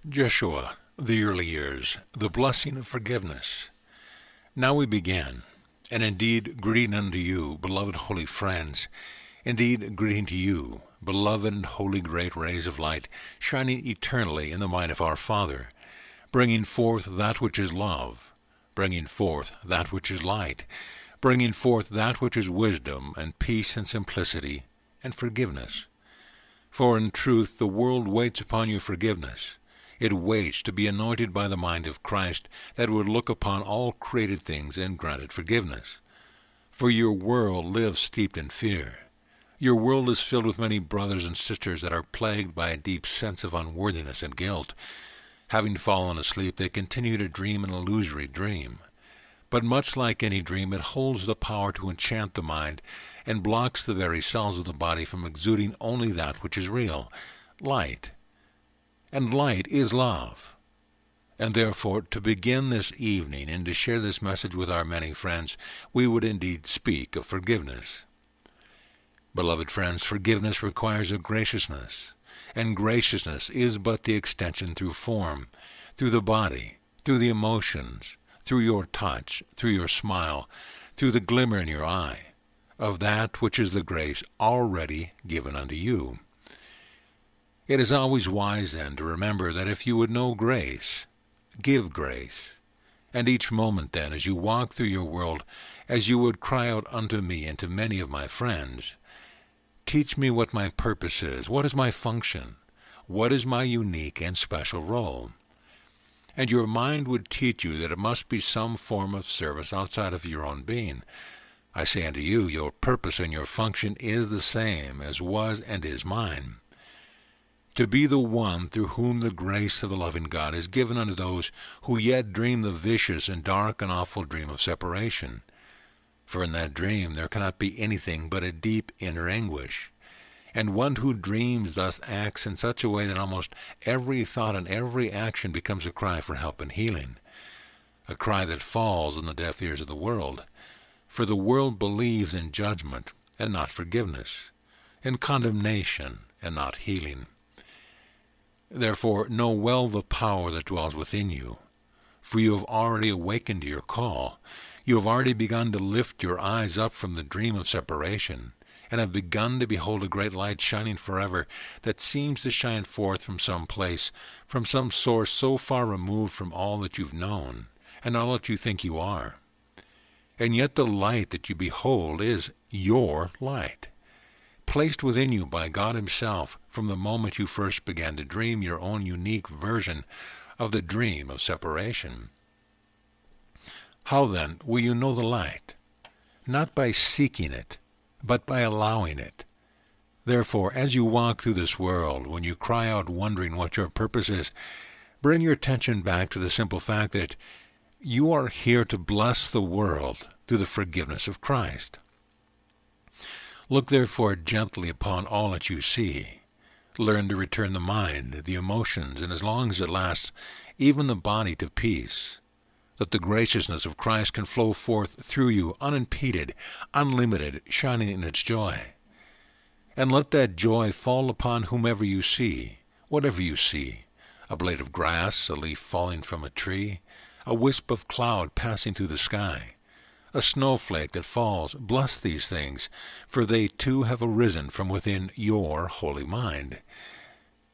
Jeshua, the early years, the blessing of forgiveness. Now we begin, and indeed greeting unto you, beloved holy friends, indeed greeting to you, beloved and holy great rays of light, shining eternally in the mind of our Father, bringing forth that which is love, bringing forth that which is light, bringing forth that which is wisdom and peace and simplicity and forgiveness. For in truth the world waits upon your forgiveness. It waits to be anointed by the mind of Christ that would look upon all created things and grant it forgiveness. For your world lives steeped in fear. Your world is filled with many brothers and sisters that are plagued by a deep sense of unworthiness and guilt. Having fallen asleep, they continue to dream an illusory dream. But much like any dream, it holds the power to enchant the mind and blocks the very cells of the body from exuding only that which is real, light. And light is love. And therefore, to begin this evening and to share this message with our many friends, we would indeed speak of forgiveness. Beloved friends, forgiveness requires a graciousness, and graciousness is but the extension through form, through the body, through the emotions, through your touch, through your smile, through the glimmer in your eye, of that which is the grace already given unto you. It is always wise, then, to remember that if you would know grace, give grace. And each moment, then, as you walk through your world, as you would cry out unto me and to many of my friends, teach me what my purpose is, what is my function, what is my unique and special role. And your mind would teach you that it must be some form of service outside of your own being. I say unto you, your purpose and your function is the same as was and is mine. To be the one through whom the grace of the loving God is given unto those who yet dream the vicious and dark and awful dream of separation. For in that dream there cannot be anything but a deep inner anguish. And one who dreams thus acts in such a way that almost every thought and every action becomes a cry for help and healing, a cry that falls on the deaf ears of the world. For the world believes in judgment and not forgiveness, in condemnation and not healing. Therefore, know well the power that dwells within you, for you have already awakened to your call. You have already begun to lift your eyes up from the dream of separation, and have begun to behold a great light shining forever that seems to shine forth from some place, from some source so far removed from all that you've known, and all that you think you are. And yet the light that you behold is your light, placed within you by God Himself from the moment you first began to dream your own unique version of the dream of separation. How then will you know the light? Not by seeking it, but by allowing it. Therefore, as you walk through this world, when you cry out wondering what your purpose is, bring your attention back to the simple fact that you are here to bless the world through the forgiveness of Christ. Look therefore gently upon all that you see. Learn to return the mind, the emotions, and as long as it lasts, even the body to peace, that the graciousness of Christ can flow forth through you unimpeded, unlimited, shining in its joy. And let that joy fall upon whomever you see, whatever you see, a blade of grass, a leaf falling from a tree, a wisp of cloud passing through the sky, a snowflake that falls. Bless these things, for they too have arisen from within your holy mind,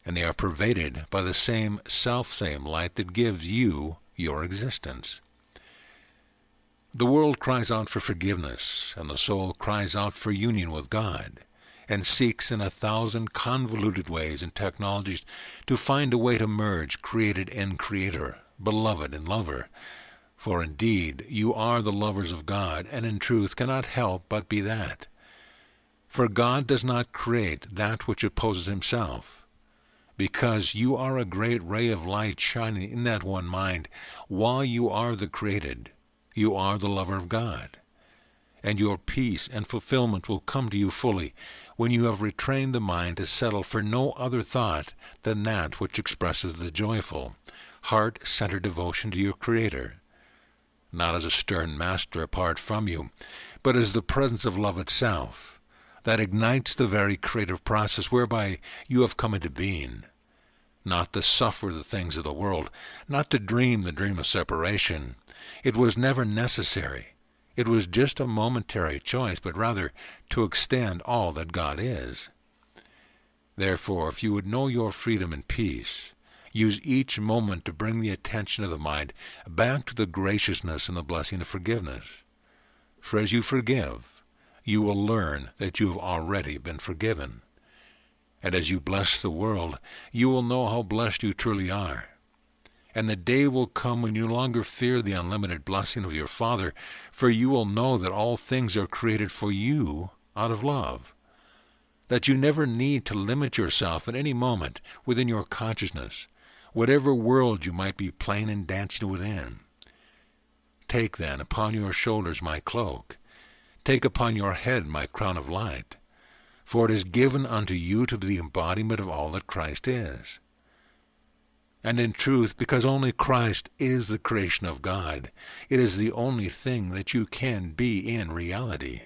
and they are pervaded by the same selfsame light that gives you your existence. The world cries out for forgiveness, and the soul cries out for union with God, and seeks in 1,000 convoluted ways and technologies to find a way to merge created and creator, beloved and lover. For indeed you are the lovers of God, and in truth cannot help but be that. For God does not create that which opposes Himself. Because you are a great ray of light shining in that one mind, while you are the created, you are the lover of God. And your peace and fulfillment will come to you fully when you have retrained the mind to settle for no other thought than that which expresses the joyful, heart-centered devotion to your Creator, not as a stern master apart from you, but as the presence of love itself, that ignites the very creative process whereby you have come into being. not to suffer the things of the world, not to dream the dream of separation. It was never necessary. It was just a momentary choice, but rather to extend all that God is. Therefore, if you would know your freedom and peace, use each moment to bring the attention of the mind back to the graciousness and the blessing of forgiveness. For as you forgive, you will learn that you have already been forgiven. And as you bless the world, you will know how blessed you truly are. And the day will come when you no longer fear the unlimited blessing of your Father, for you will know that all things are created for you out of love. That you never need to limit yourself at any moment within your consciousness, whatever world you might be playing and dancing within. Take then upon your shoulders my cloak, take upon your head my crown of light, for it is given unto you to be the embodiment of all that Christ is. And in truth, because only Christ is the creation of God, it is the only thing that you can be in reality.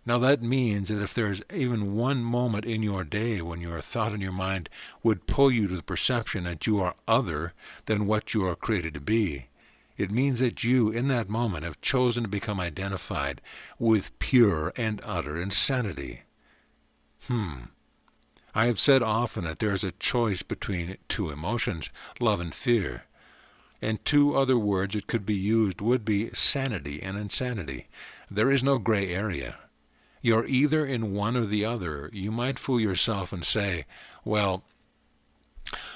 Now that means that if there is even one moment in your day when your thought and your mind would pull you to the perception that you are other than what you are created to be, it means that you, in that moment, have chosen to become identified with pure and utter insanity. I have said often that there is a choice between two emotions, love and fear. And two other words that could be used would be sanity and insanity. There is no gray area. You're either in one or the other. You might fool yourself and say, well,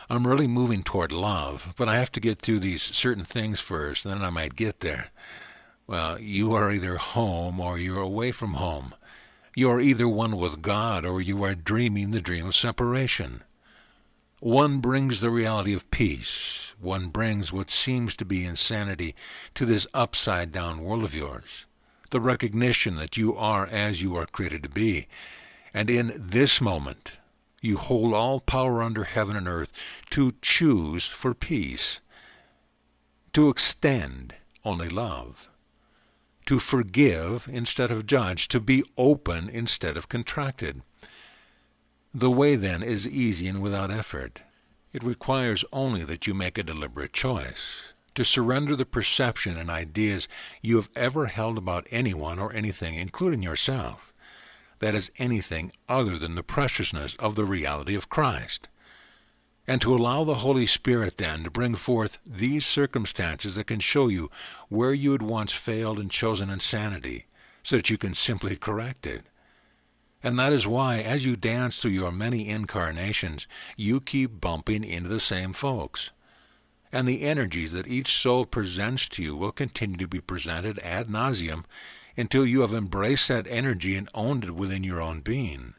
I'm really moving toward love, but I have to get through these certain things first, and then I might get there. Well, you are either home or you're away from home. You are either one with God or you are dreaming the dream of separation. One brings the reality of peace. One brings what seems to be insanity to this upside-down world of yours. The recognition that you are as you are created to be. And in this moment, you hold all power under heaven and earth to choose for peace, to extend only love, to forgive instead of judge, to be open instead of contracted. The way, then, is easy and without effort. It requires only that you make a deliberate choice, to surrender the perception and ideas you have ever held about anyone or anything, including yourself, that is anything other than the preciousness of the reality of Christ, and to allow the Holy Spirit then to bring forth these circumstances that can show you where you had once failed and chosen insanity, so that you can simply correct it. And that is why, as you dance through your many incarnations, you keep bumping into the same folks. And the energies that each soul presents to you will continue to be presented ad nauseum until you have embraced that energy and owned it within your own being.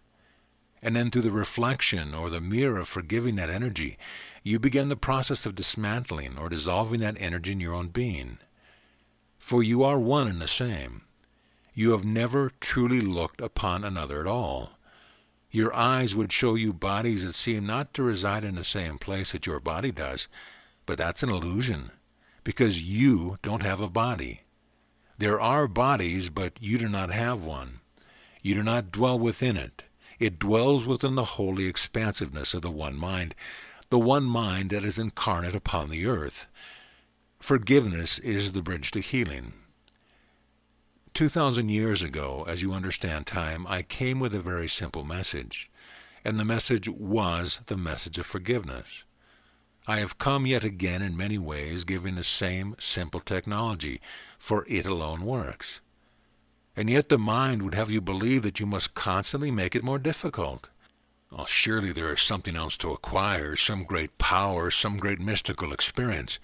And then through the reflection or the mirror of forgiving that energy, you begin the process of dismantling or dissolving that energy in your own being. For you are one and the same. You have never truly looked upon another at all. Your eyes would show you bodies that seem not to reside in the same place that your body does, but that's an illusion, because you don't have a body. There are bodies, but you do not have one. You do not dwell within it. It dwells within the holy expansiveness of the one mind that is incarnate upon the earth. Forgiveness is the bridge to healing. 2,000 years ago, as you understand time, I came with a very simple message, and the message was the message of forgiveness. I have come yet again in many ways giving the same simple technology, for it alone works. And yet the mind would have you believe that you must constantly make it more difficult. Well, surely there is something else to acquire, some great power, some great mystical experience.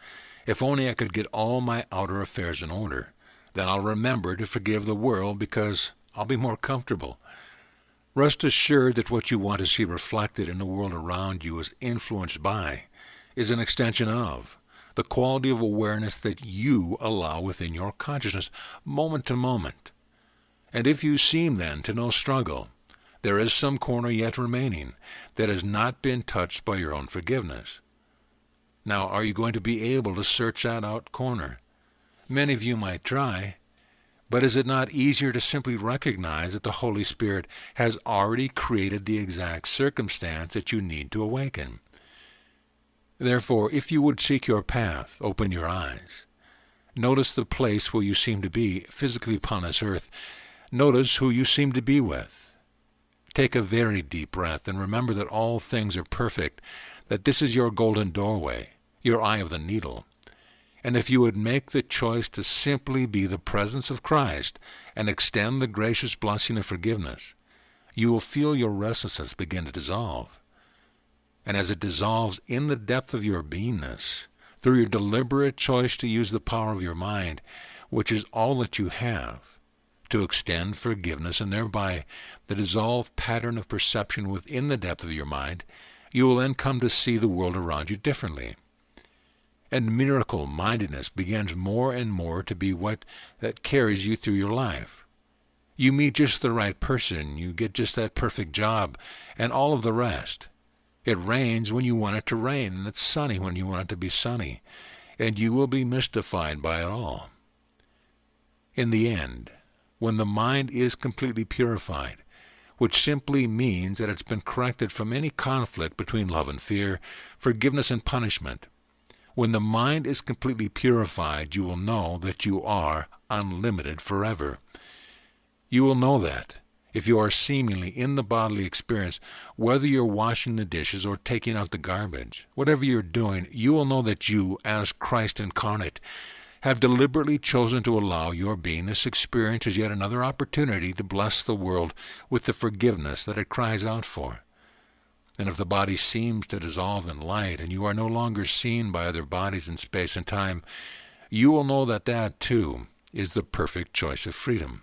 If only I could get all my outer affairs in order, then I'll remember to forgive the world because I'll be more comfortable. Rest assured that what you want to see reflected in the world around you is influenced by, is an extension of, the quality of awareness that you allow within your consciousness, moment to moment. And if you seem then to no struggle, there is some corner yet remaining that has not been touched by your own forgiveness. Now, are you going to be able to search that out corner? Many of you might try, but is it not easier to simply recognize that the Holy Spirit has already created the exact circumstance that you need to awaken? Therefore, if you would seek your path, open your eyes. Notice the place where you seem to be physically upon this earth. Notice who you seem to be with. Take a very deep breath and remember that all things are perfect, that this is your golden doorway, your eye of the needle. And if you would make the choice to simply be the presence of Christ and extend the gracious blessing of forgiveness, you will feel your restlessness begin to dissolve. And as it dissolves in the depth of your beingness, through your deliberate choice to use the power of your mind, which is all that you have, to extend forgiveness and thereby the dissolved pattern of perception within the depth of your mind, you will then come to see the world around you differently. And miracle-mindedness begins more and more to be what that carries you through your life. You meet just the right person, you get just that perfect job, and all of the rest. It rains when you want it to rain, and it's sunny when you want it to be sunny, and you will be mystified by it all. In the end, when the mind is completely purified, which simply means that it's been corrected from any conflict between love and fear, forgiveness and punishment, when the mind is completely purified, you will know that you are unlimited forever. You will know that if you are seemingly in the bodily experience, whether you're washing the dishes or taking out the garbage, whatever you're doing, you will know that you, as Christ incarnate, have deliberately chosen to allow your being this experience as yet another opportunity to bless the world with the forgiveness that it cries out for. And if the body seems to dissolve in light, and you are no longer seen by other bodies in space and time, you will know that that, too, is the perfect choice of freedom.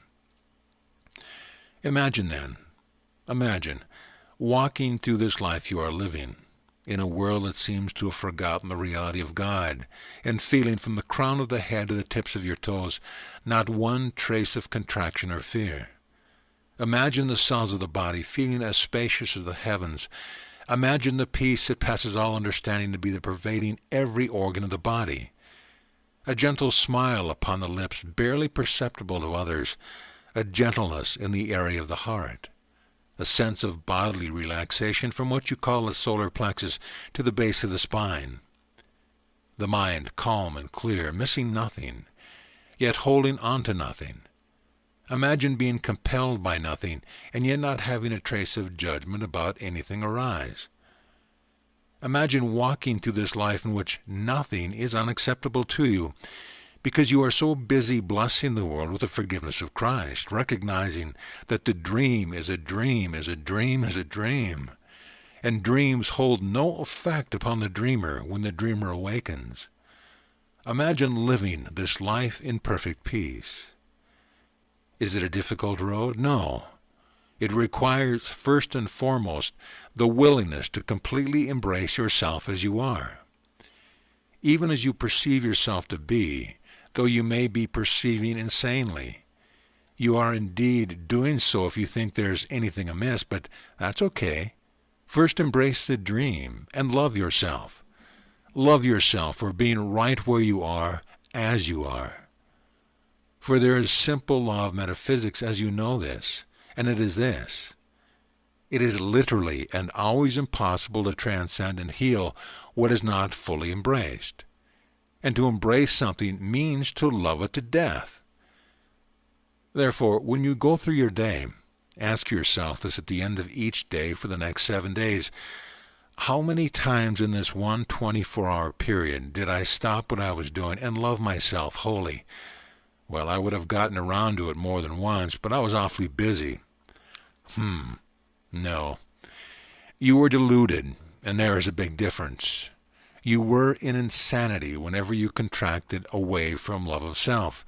Imagine walking through this life you are living, in a world that seems to have forgotten the reality of God, and feeling from the crown of the head to the tips of your toes not one trace of contraction or fear. Imagine the cells of the body feeling as spacious as the heavens. Imagine the peace that passes all understanding to be the pervading every organ of the body. A gentle smile upon the lips, barely perceptible to others. A gentleness in the area of the heart. A sense of bodily relaxation from what you call the solar plexus to the base of the spine. The mind calm and clear, missing nothing, yet holding on to nothing. Imagine being compelled by nothing, and yet not having a trace of judgment about anything arise. Imagine walking through this life in which nothing is unacceptable to you, because you are so busy blessing the world with the forgiveness of Christ, recognizing that the dream is a dream, is a dream, is a dream, and dreams hold no effect upon the dreamer when the dreamer awakens. Imagine living this life in perfect peace. Is it a difficult road? No. It requires, first and foremost, the willingness to completely embrace yourself as you are. Even as you perceive yourself to be, though you may be perceiving insanely. You are indeed doing so if you think there's anything amiss, but that's okay. First embrace the dream and love yourself. Love yourself for being right where you are, as you are. For there is simple law of metaphysics as you know this, and it is this. It is literally and always impossible to transcend and heal what is not fully embraced. And to embrace something means to love it to death. Therefore, when you go through your day, ask yourself this at the end of each day for the next 7 days. How many times in this one 24-hour period did I stop what I was doing and love myself wholly? Well, I would have gotten around to it more than once, but I was awfully busy. No. You were deluded, and there is a big difference. You were in insanity whenever you contracted away from love of self.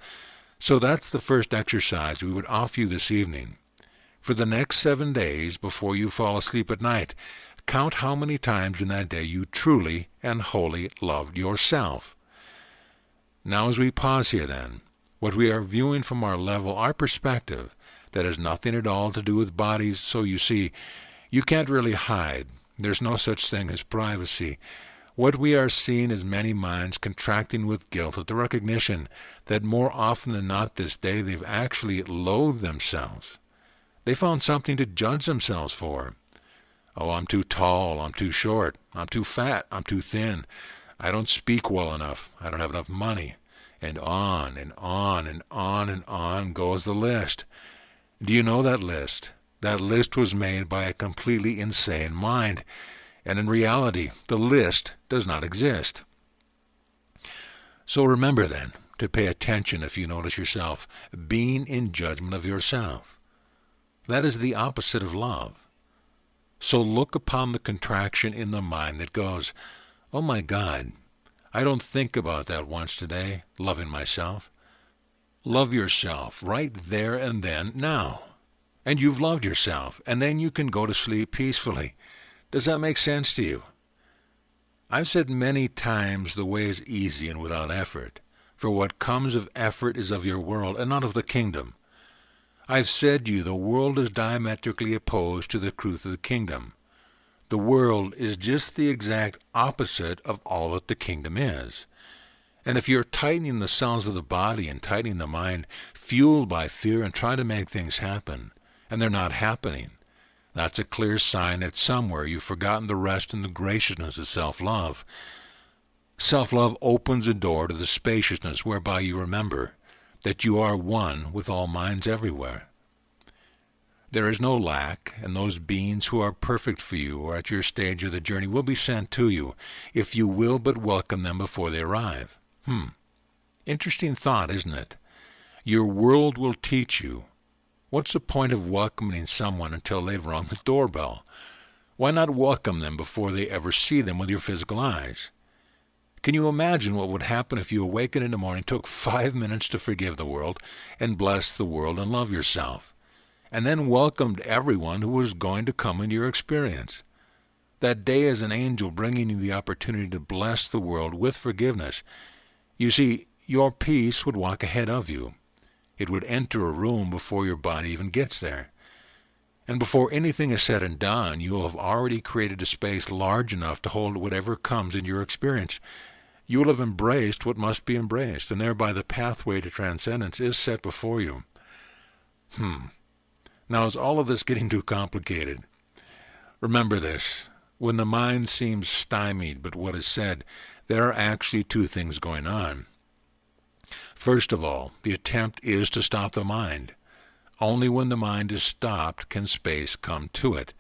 So that's the first exercise we would offer you this evening. For the next 7 days, before you fall asleep at night, count how many times in that day you truly and wholly loved yourself. Now as we pause here then, what we are viewing from our level, our perspective, that has nothing at all to do with bodies, so you see, you can't really hide. There's no such thing as privacy. What we are seeing is many minds contracting with guilt at the recognition that more often than not this day they've actually loathed themselves. They found something to judge themselves for. Oh, I'm too tall, I'm too short, I'm too fat, I'm too thin, I don't speak well enough, I don't have enough money, and on and on and on and on goes the list. Do you know that list? That list was made by a completely insane mind, and in reality, the list does not exist. So remember then to pay attention if you notice yourself being in judgment of yourself. That is the opposite of love. So look upon the contraction in the mind that goes, oh my God, I don't think about that once today, loving myself. Love yourself right there and then, now. And you've loved yourself, and then you can go to sleep peacefully. Does that make sense to you? I've said many times the way is easy and without effort, for what comes of effort is of your world and not of the kingdom. I've said to you the world is diametrically opposed to the truth of the kingdom. The world is just the exact opposite of all that the kingdom is. And if you're tightening the cells of the body and tightening the mind, fueled by fear and trying to make things happen, and they're not happening, that's a clear sign that somewhere you've forgotten the rest and the graciousness of self-love. Self-love opens a door to the spaciousness whereby you remember that you are one with all minds everywhere. There is no lack, and those beings who are perfect for you or at your stage of the journey will be sent to you, if you will but welcome them before they arrive. Interesting thought, isn't it? Your world will teach you. What's the point of welcoming someone until they've rung the doorbell? Why not welcome them before they ever see them with your physical eyes? Can you imagine what would happen if you awakened in the morning, took 5 minutes to forgive the world and bless the world and love yourself, and then welcomed everyone who was going to come into your experience? That day as an angel bringing you the opportunity to bless the world with forgiveness. You see, your peace would walk ahead of you. It would enter a room before your body even gets there. And before anything is said and done, you will have already created a space large enough to hold whatever comes in your experience. You will have embraced what must be embraced, and thereby the pathway to transcendence is set before you. Now, is all of this getting too complicated? Remember this. When the mind seems stymied but what is said, there are actually two things going on. First of all, the attempt is to stop the mind. Only when the mind is stopped can space come to it.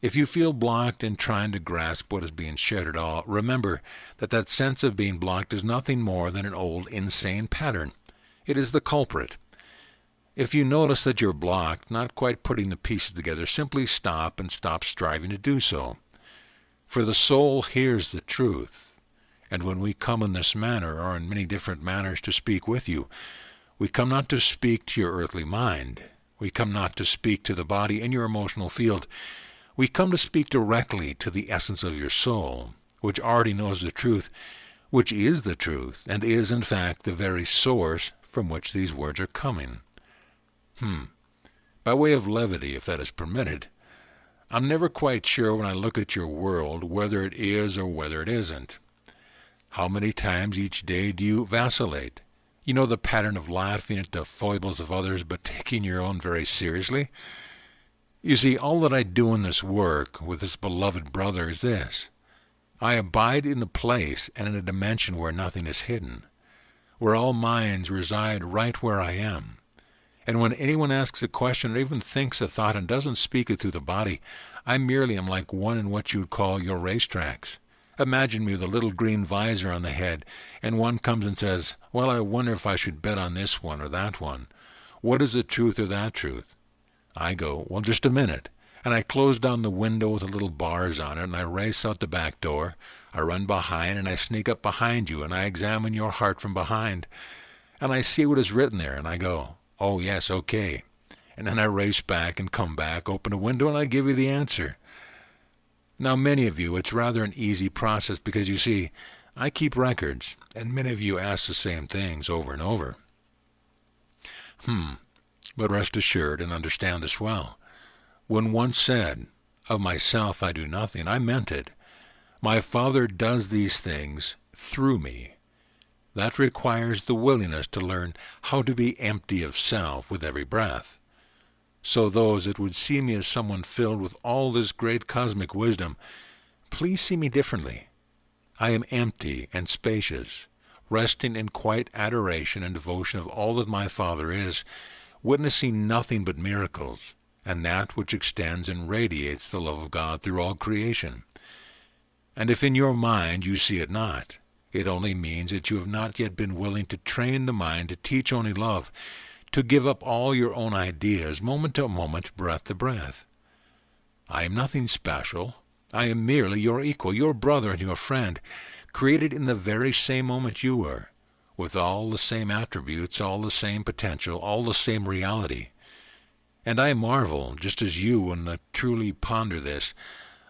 If you feel blocked in trying to grasp what is being shared at all, remember that that sense of being blocked is nothing more than an old insane pattern. It is the culprit. If you notice that you're blocked, not quite putting the pieces together, simply stop and stop striving to do so. For the soul hears the truth, and when we come in this manner, or in many different manners, to speak with you, we come not to speak to your earthly mind. We come not to speak to the body and your emotional field. We come to speak directly to the essence of your soul, which already knows the truth, which is the truth, and is, in fact, the very source from which these words are coming. By way of levity, if that is permitted, I'm never quite sure when I look at your world whether it is or whether it isn't. How many times each day do you vacillate? You know the pattern of laughing at the foibles of others but taking your own very seriously? You see, all that I do in this work with this beloved brother is this. I abide in a place and in a dimension where nothing is hidden, where all minds reside right where I am. And when anyone asks a question or even thinks a thought and doesn't speak it through the body, I merely am like one in what you'd call your racetracks. Imagine me with a little green visor on the head, and one comes and says, well, I wonder if I should bet on this one or that one. What is the truth or that truth? I go, well, just a minute. And I close down the window with the little bars on it, and I race out the back door. I run behind, and I sneak up behind you, and I examine your heart from behind. And I see what is written there, and I go, oh, yes, okay. And then I race back and come back, open a window, and I give you the answer. Now, many of you, it's rather an easy process because, you see, I keep records, and many of you ask the same things over and over. But rest assured and understand this well. When once said, of myself I do nothing, I meant it. My Father does these things through me. That requires the willingness to learn how to be empty of self with every breath. So those that would see me as someone filled with all this great cosmic wisdom, please see me differently. I am empty and spacious, resting in quiet adoration and devotion of all that my Father is, witnessing nothing but miracles, and that which extends and radiates the love of God through all creation. And if in your mind you see it not, it only means that you have not yet been willing to train the mind to teach only love, to give up all your own ideas, moment to moment, breath to breath. I am nothing special. I am merely your equal, your brother and your friend, created in the very same moment you were, with all the same attributes, all the same potential, all the same reality. And I marvel, just as you, when I truly ponder this,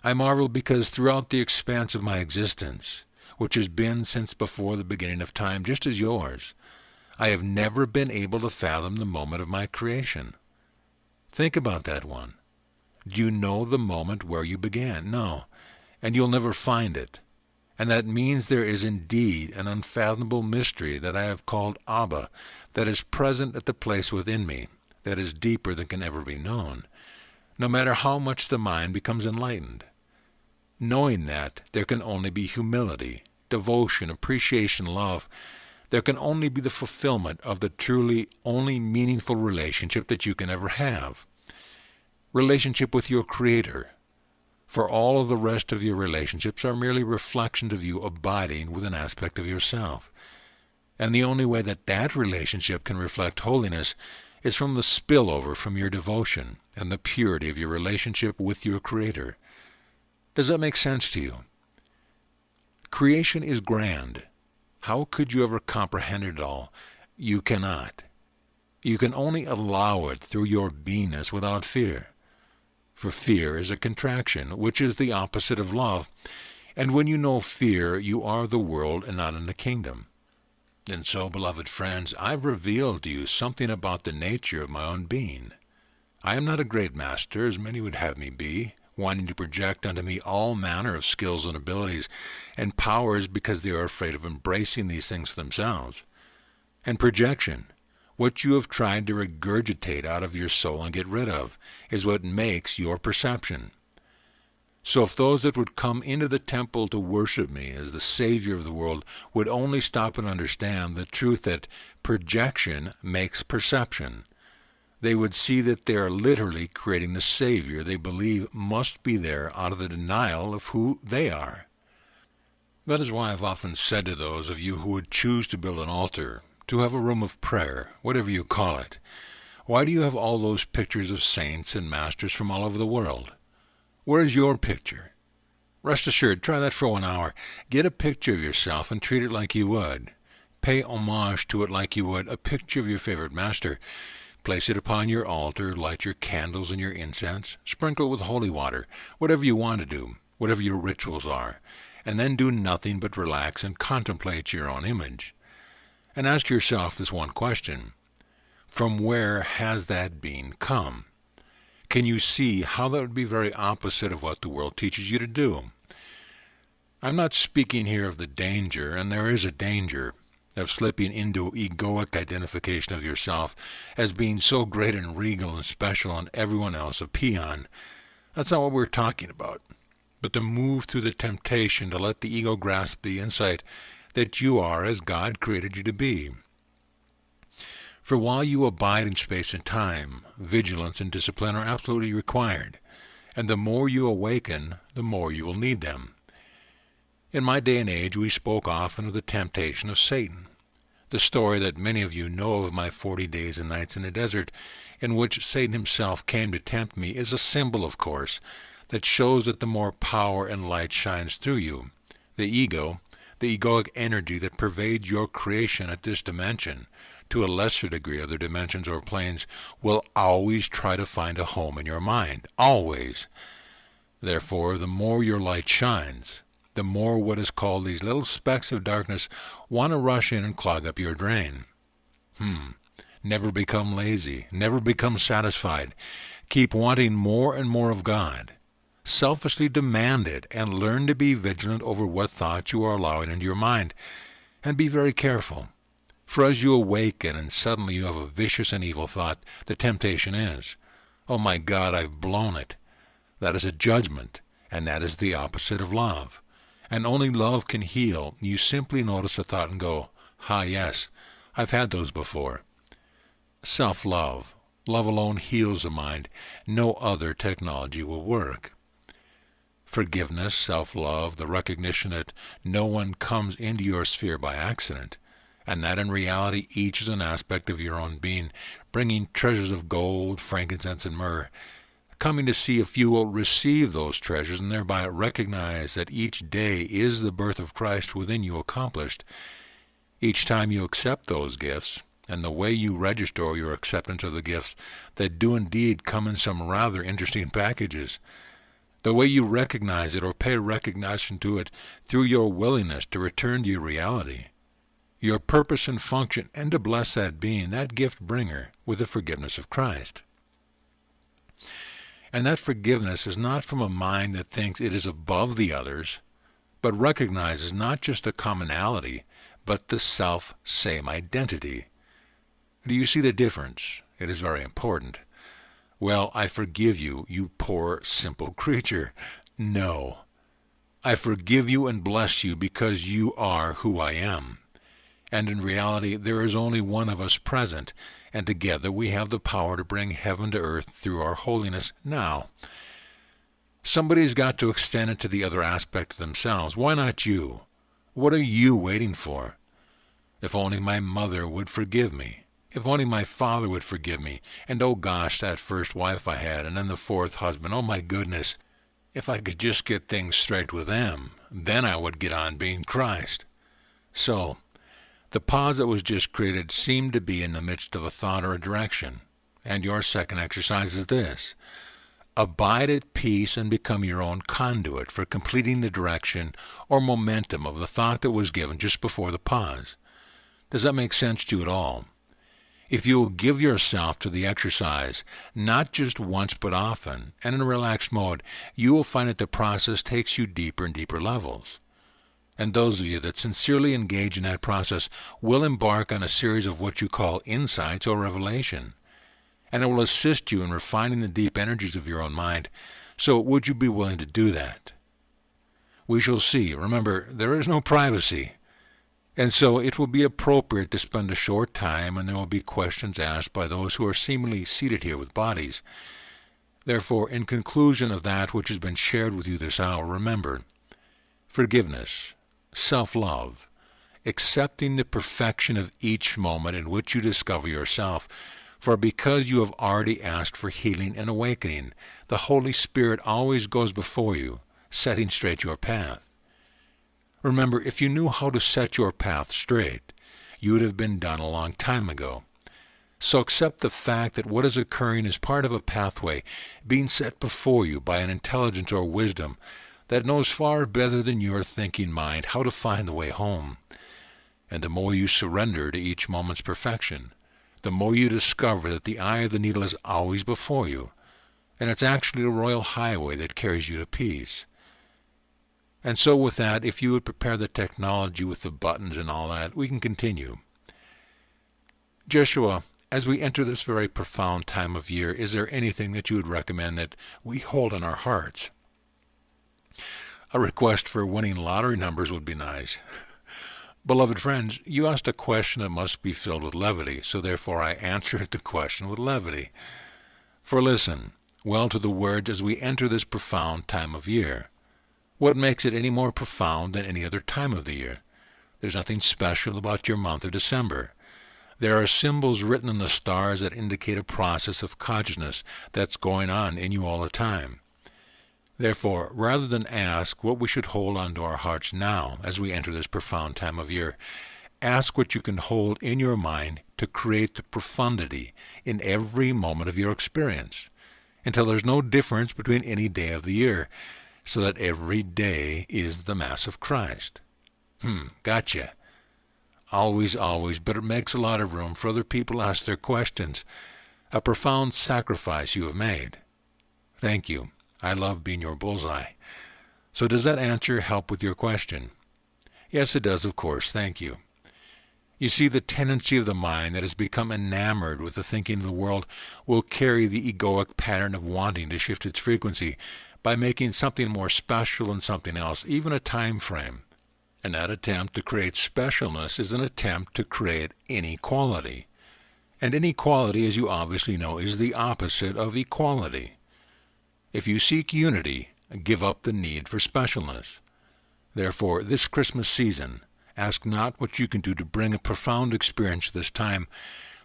I marvel because throughout the expanse of my existence, which has been since before the beginning of time, just as yours, I have never been able to fathom the moment of my creation. Think about that one. Do you know the moment where you began? No, and you'll never find it. And that means there is indeed an unfathomable mystery that I have called Abba, that is present at the place within me, that is deeper than can ever be known, no matter how much the mind becomes enlightened. Knowing that, there can only be humility, devotion, appreciation, love. There can only be the fulfillment of the truly only meaningful relationship that you can ever have. Relationship with your Creator. For all of the rest of your relationships are merely reflections of you abiding with an aspect of yourself. And the only way that that relationship can reflect holiness is from the spillover from your devotion and the purity of your relationship with your Creator. Does that make sense to you? Creation is grand. How could you ever comprehend it all? You cannot. You can only allow it through your beingness without fear. For fear is a contraction, which is the opposite of love. And when you know fear, you are the world and not in the kingdom. And so, beloved friends, I've revealed to you something about the nature of my own being. I am not a great master, as many would have me be, wanting to project unto me all manner of skills and abilities and powers because they are afraid of embracing these things themselves. And projection, what you have tried to regurgitate out of your soul and get rid of, is what makes your perception. So if those that would come into the temple to worship me as the Savior of the world would only stop and understand the truth that projection makes perception, they would see that they are literally creating the Savior they believe must be there out of the denial of who they are. That is why I've often said to those of you who would choose to build an altar, to have a room of prayer, whatever you call it, why do you have all those pictures of saints and masters from all over the world? Where is your picture? Rest assured, try that for 1 hour. Get a picture of yourself and treat it like you would. Pay homage to it like you would a picture of your favorite master. Place it upon your altar, light your candles and your incense, sprinkle it with holy water, whatever you want to do, whatever your rituals are, and then do nothing but relax and contemplate your own image. And ask yourself this one question: from where has that being come? Can you see how that would be very opposite of what the world teaches you to do? I'm not speaking here of the danger, and there is a danger, of slipping into egoic identification of yourself as being so great and regal and special and everyone else a peon. That's not what we're talking about. But to move through the temptation to let the ego grasp the insight that you are as God created you to be. For while you abide in space and time, vigilance and discipline are absolutely required, and the more you awaken, the more you will need them. In my day and age, we spoke often of the temptation of Satan. The story that many of you know of my 40 days and nights in the desert, in which Satan himself came to tempt me, is a symbol, of course, that shows that the more power and light shines through you, the ego, the egoic energy that pervades your creation at this dimension, to a lesser degree other dimensions or planes, will always try to find a home in your mind. Always. Therefore, the more your light shines, the more what is called these little specks of darkness want to rush in and clog up your drain. Never become lazy. Never become satisfied. Keep wanting more and more of God. Selfishly demand it, and learn to be vigilant over what thoughts you are allowing into your mind. And be very careful. For as you awaken and suddenly you have a vicious and evil thought, the temptation is, Oh my God, I've blown it. That is a judgment, and that is the opposite of love. And only love can heal. You simply notice a thought and go, yes, I've had those before. Self-love. Love alone heals the mind. No other technology will work. Forgiveness, self-love, the recognition that no one comes into your sphere by accident, and that in reality each is an aspect of your own being, bringing treasures of gold, frankincense, and myrrh, coming to see if you will receive those treasures and thereby recognize that each day is the birth of Christ within you accomplished. Each time you accept those gifts, and the way you register your acceptance of the gifts that do indeed come in some rather interesting packages, the way you recognize it or pay recognition to it through your willingness to return to your reality, your purpose and function, and to bless that being, that gift bringer, with the forgiveness of Christ. And that forgiveness is not from a mind that thinks it is above the others, but recognizes not just the commonality, but the self-same identity. Do you see the difference? It is very important. Well, I forgive you, you poor, simple creature. No. I forgive you and bless you because you are who I am. And in reality, there is only one of us present, and together we have the power to bring heaven to earth through our holiness now. Somebody's got to extend it to the other aspect of themselves. Why not you? What are you waiting for? If only my mother would forgive me. If only my father would forgive me. And oh gosh, that first wife I had, and then the fourth husband. Oh my goodness. If I could just get things straight with them, then I would get on being Christ. So, the pause that was just created seemed to be in the midst of a thought or a direction. And your second exercise is this. Abide at peace and become your own conduit for completing the direction or momentum of the thought that was given just before the pause. Does that make sense to you at all? If you will give yourself to the exercise, not just once but often, and in a relaxed mode, you will find that the process takes you deeper and deeper levels. And those of you that sincerely engage in that process will embark on a series of what you call insights or revelation. And it will assist you in refining the deep energies of your own mind. So would you be willing to do that? We shall see. Remember, there is no privacy. And so it will be appropriate to spend a short time, and there will be questions asked by those who are seemingly seated here with bodies. Therefore, in conclusion of that which has been shared with you this hour, remember, forgiveness, self-love, accepting the perfection of each moment in which you discover yourself, for because you have already asked for healing and awakening, the Holy Spirit always goes before you, setting straight your path. Remember, if you knew how to set your path straight, you would have been done a long time ago. So accept the fact that what is occurring is part of a pathway being set before you by an intelligence or wisdom that knows far better than your thinking mind how to find the way home. And the more you surrender to each moment's perfection, the more you discover that the eye of the needle is always before you, and it's actually the royal highway that carries you to peace. And so with that, if you would prepare the technology with the buttons and all that, we can continue. Jeshua, as we enter this very profound time of year, is there anything that you would recommend that we hold in our hearts? A request for winning lottery numbers would be nice. Beloved friends, you asked a question that must be filled with levity, so therefore I answered the question with levity. For listen well to the words as we enter this profound time of year. What makes it any more profound than any other time of the year? There's nothing special about your month of December. There are symbols written in the stars that indicate a process of consciousness that's going on in you all the time. Therefore, rather than ask what we should hold onto our hearts now as we enter this profound time of year, ask what you can hold in your mind to create the profundity in every moment of your experience, until there's no difference between any day of the year, so that every day is the Mass of Christ. Gotcha. Always, but it makes a lot of room for other people to ask their questions. A profound sacrifice you have made. Thank you. I love being your bullseye. So does that answer help with your question? Yes, it does, of course. Thank you. You see, the tendency of the mind that has become enamored with the thinking of the world will carry the egoic pattern of wanting to shift its frequency by making something more special than something else, even a time frame. And that attempt to create specialness is an attempt to create inequality. And inequality, as you obviously know, is the opposite of equality. If you seek unity, give up the need for specialness. Therefore, this Christmas season, ask not what you can do to bring a profound experience this time,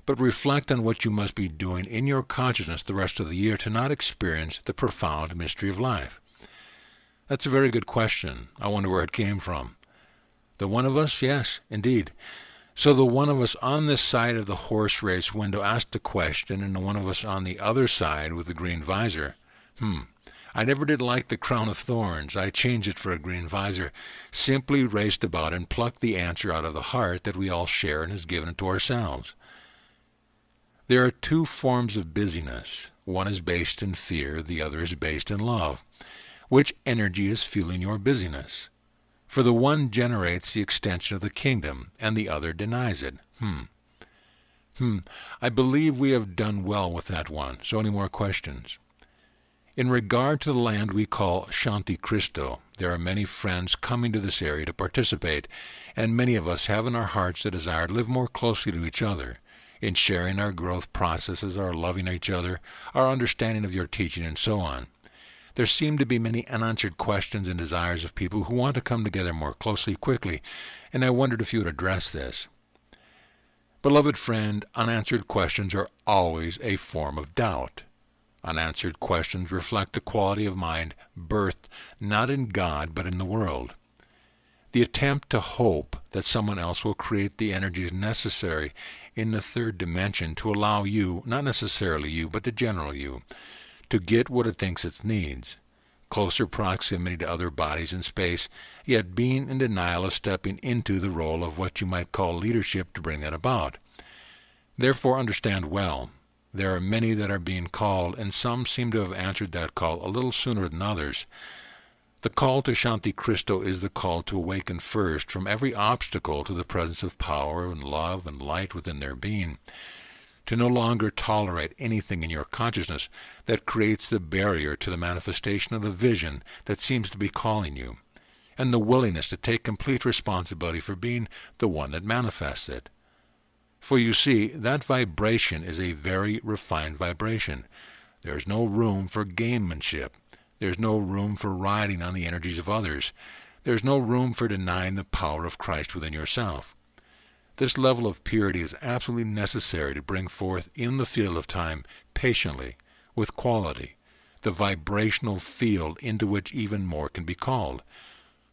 but reflect on what you must be doing in your consciousness the rest of the year to not experience the profound mystery of life. That's a very good question. I wonder where it came from. The one of us? Yes, indeed. So the one of us on this side of the horse race window asked the question, and the one of us on the other side with the green visor. I never did like the crown of thorns. I changed it for a green visor. Simply raced about and plucked the answer out of the heart that we all share and has given it to ourselves. There are two forms of busyness. One is based in fear, the other is based in love. Which energy is fueling your busyness? For the one generates the extension of the kingdom, and the other denies it. I believe we have done well with that one. So any more questions? In regard to the land we call Shanti Cristo, there are many friends coming to this area to participate, and many of us have in our hearts the desire to live more closely to each other, in sharing our growth processes, our loving each other, our understanding of your teaching, and so on. There seem to be many unanswered questions and desires of people who want to come together more closely quickly, and I wondered if you would address this. Beloved friend, unanswered questions are always a form of doubt. Unanswered questions reflect the quality of mind birthed not in God but in the world. The attempt to hope that someone else will create the energies necessary in the third dimension to allow you, not necessarily you, but the general you, to get what it thinks it needs, closer proximity to other bodies in space, yet being in denial of stepping into the role of what you might call leadership to bring that about. Therefore understand well, there are many that are being called, and some seem to have answered that call a little sooner than others. The call to Shanti Cristo is the call to awaken first from every obstacle to the presence of power and love and light within their being, to no longer tolerate anything in your consciousness that creates the barrier to the manifestation of the vision that seems to be calling you, and the willingness to take complete responsibility for being the one that manifests it. For you see, that vibration is a very refined vibration. There is no room for gamemanship. There is no room for riding on the energies of others. There is no room for denying the power of Christ within yourself. This level of purity is absolutely necessary to bring forth in the field of time, patiently, with quality, the vibrational field into which even more can be called,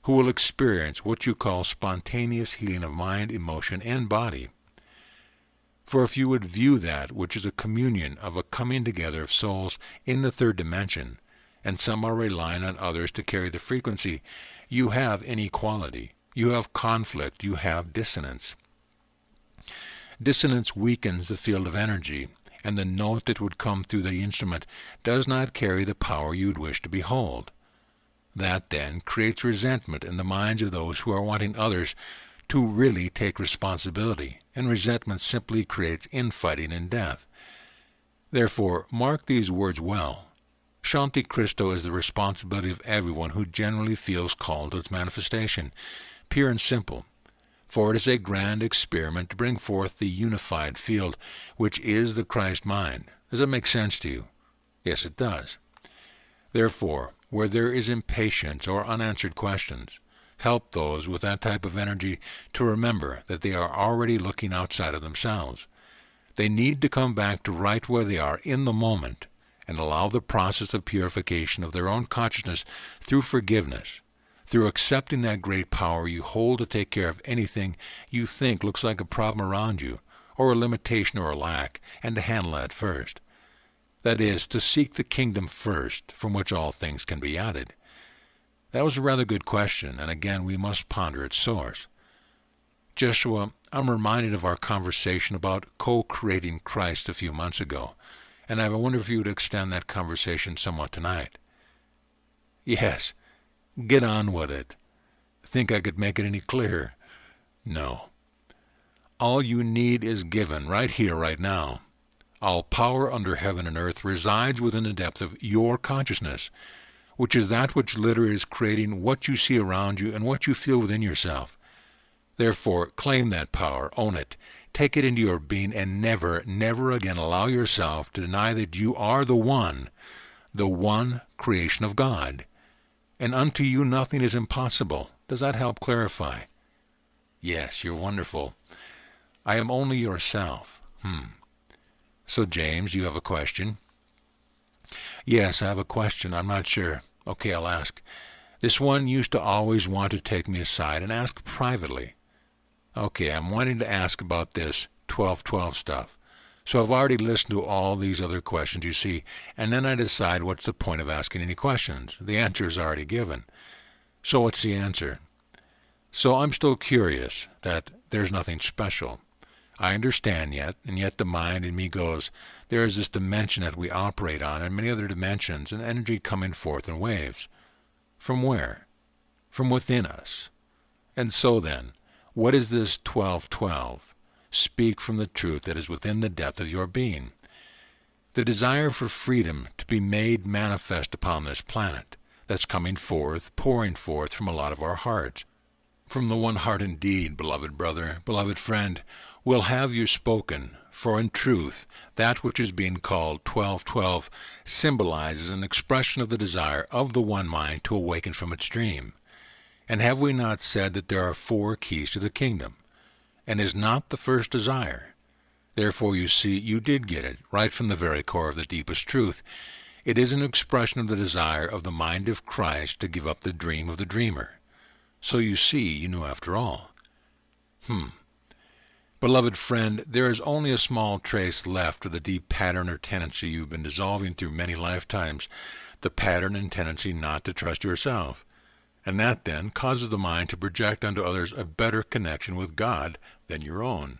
who will experience what you call spontaneous healing of mind, emotion, and body. For if you would view that which is a communion of a coming together of souls in the third dimension, and some are relying on others to carry the frequency, you have inequality, you have conflict, you have dissonance. Dissonance weakens the field of energy, and the note that would come through the instrument does not carry the power you would wish to behold. That, then, creates resentment in the minds of those who are wanting others to really take responsibility, and resentment simply creates infighting and death. Therefore, mark these words well. Shanti Cristo is the responsibility of everyone who generally feels called to its manifestation, pure and simple, for it is a grand experiment to bring forth the unified field, which is the Christ mind. Does that make sense to you? Yes, it does. Therefore, where there is impatience or unanswered questions, help those with that type of energy to remember that they are already looking outside of themselves. They need to come back to right where they are in the moment and allow the process of purification of their own consciousness through forgiveness, through accepting that great power you hold to take care of anything you think looks like a problem around you, or a limitation or a lack, and to handle that first. That is, to seek the kingdom first, from which all things can be added. That was a rather good question, and again we must ponder its source. Jeshua, I'm reminded of our conversation about co-creating Christ a few months ago, and I wonder if you would extend that conversation somewhat tonight. Yes, get on with it. Think I could make it any clearer? No. All you need is given right here, right now. All power under heaven and earth resides within the depth of your consciousness, which is that which literally is creating what you see around you and what you feel within yourself. Therefore, claim that power, own it, take it into your being, and never, never again allow yourself to deny that you are the one creation of God. And unto you nothing is impossible. Does that help clarify? Yes, you're wonderful. I am only yourself. So, James, you have a question? Yes, I have a question. I'm not sure. Okay, I'll ask. This one used to always want to take me aside and ask privately. Okay, I'm wanting to ask about this 12:12 stuff. So I've already listened to all these other questions, you see, and then I decide what's the point of asking any questions. The answer is already given. So what's the answer? So I'm still curious that there's nothing special. I understand yet, and yet the mind in me goes, there is this dimension that we operate on, and many other dimensions, and energy coming forth in waves. From where? From within us. And so then, what is this 12:12? Speak from the truth that is within the depth of your being. The desire for freedom to be made manifest upon this planet, that's coming forth, pouring forth from a lot of our hearts. From the one heart indeed, beloved brother, beloved friend, will have you spoken, for in truth, that which is being called 12:12 symbolizes an expression of the desire of the one mind to awaken from its dream. And have we not said that there are 4 keys to the kingdom? And is not the first desire? Therefore, you see, you did get it, right from the very core of the deepest truth. It is an expression of the desire of the mind of Christ to give up the dream of the dreamer. So you see, you knew after all. Beloved friend, there is only a small trace left of the deep pattern or tendency you've been dissolving through many lifetimes, the pattern and tendency not to trust yourself. And that, then, causes the mind to project unto others a better connection with God than your own.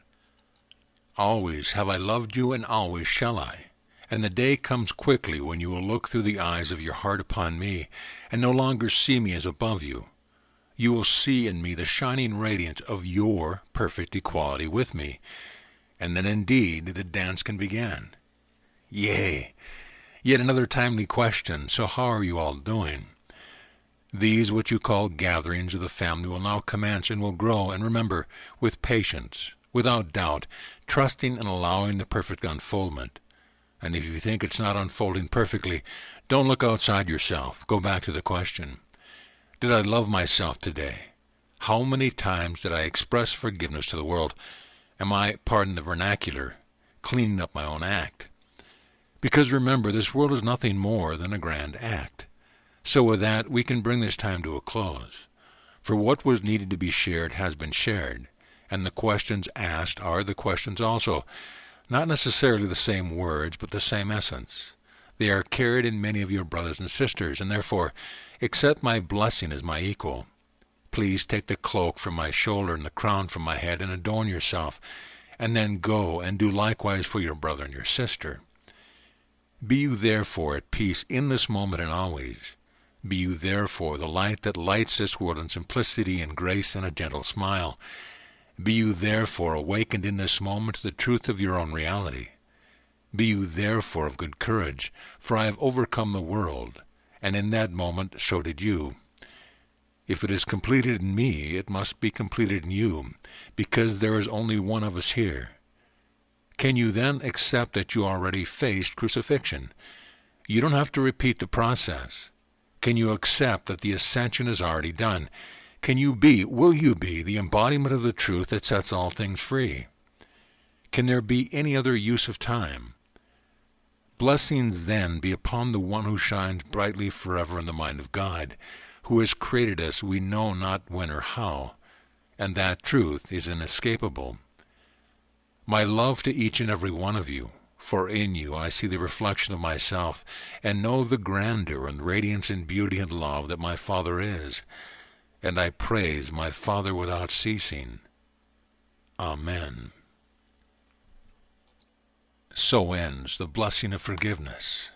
Always have I loved you, and always shall I. And the day comes quickly when you will look through the eyes of your heart upon me, and no longer see me as above you. You will see in me the shining radiance of your perfect equality with me, and then indeed the dance can begin. Yea, yet another timely question, so how are you all doing? These what you call gatherings of the family will now commence and will grow, and remember, with patience, without doubt, trusting and allowing the perfect unfoldment. And if you think it's not unfolding perfectly, don't look outside yourself. Go back to the question. Did I love myself today? How many times did I express forgiveness to the world? Am I, pardon the vernacular, cleaning up my own act? Because remember, this world is nothing more than a grand act. So with that, we can bring this time to a close. For what was needed to be shared has been shared, and the questions asked are the questions also. Not necessarily the same words, but the same essence. They are carried in many of your brothers and sisters, and therefore accept my blessing as my equal. Please take the cloak from my shoulder and the crown from my head, and adorn yourself, and then go and do likewise for your brother and your sister. Be you therefore at peace in this moment and always. Be you therefore the light that lights this world in simplicity and grace and a gentle smile. Be you therefore awakened in this moment to the truth of your own reality. Be you therefore of good courage, for I have overcome the world, and in that moment so did you. If it is completed in me, it must be completed in you, because there is only one of us here. Can you then accept that you already faced crucifixion? You don't have to repeat the process. Can you accept that the ascension is already done? Will you be the embodiment of the truth that sets all things free? Can there be any other use of time? Blessings then be upon the one who shines brightly forever in the mind of God, who has created us we know not when or how, and that truth is inescapable. My love to each and every one of you, for in you I see the reflection of myself, and know the grandeur and radiance and beauty and love that my Father is, and I praise my Father without ceasing. Amen. So ends the blessing of forgiveness.